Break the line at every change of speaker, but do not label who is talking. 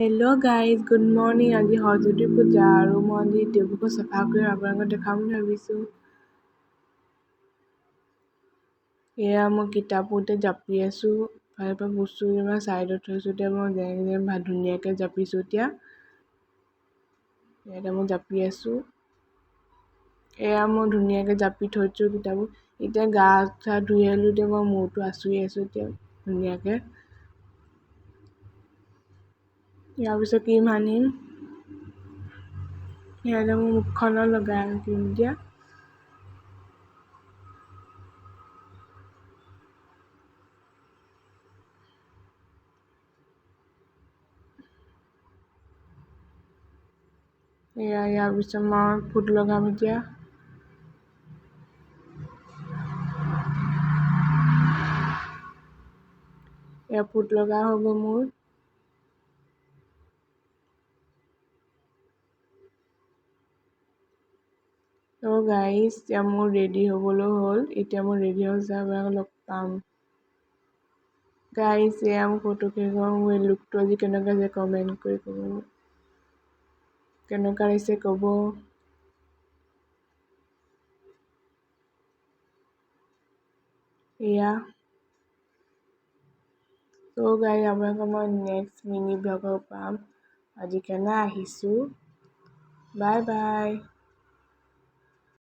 Hello' guys, good morning. আজি সৰস্বতী পূজা আৰু মই আজি টেবুলখন চাফা কৰি আপোনালোকক দেখাম বুলি ভাবিছোঁ। এয়া মই কিতাপতে জাপি আছোঁ। ফালৰ পৰা বস্তু ছাইডত থৈছোঁ। এতিয়া মই যেনে ধুনীয়াকৈ জাপিছোঁ। এতিয়া মই জাপি আছোঁ। এয়া মই ধুনীয়াকৈ জাপি থৈছোঁ কিতাপবোৰ। এতিয়া গা চা ধুই আহিলোঁ। এতিয়া মই মূৰটো আঁচুৰি আছোঁ এতিয়া ধুনীয়াকৈ। ইয়াৰ পিছত ক্ৰীম সানিম। ইয়াতে মোৰ মুখখনত লগাই ক্ৰীম এতিয়া। ইয়াৰ পিছত মই ফুট লগাম এতিয়া। এয়া ফুট লগা হৈ গ'ল মোৰ। গাইজ, এতিয়া মোৰ ৰেডি হ'বলৈ হ'ল। এতিয়া মই ৰেডি হৈছে আপোনালোকক লগ পাম। গাইজ, এয়া মোৰ ফটো কেইখন। মোৰ এই লুকটো আজি কেনেকুৱা হৈছে কমেণ্ট কৰি ক'ব। কেনেকুৱা লাগিছে ক'ব। এয়া গাইজ, আপোনালোকক মই নেক্সট মিনি ব্লগত পাম। আজি কাৰণে আহিছোঁ। Bye bye.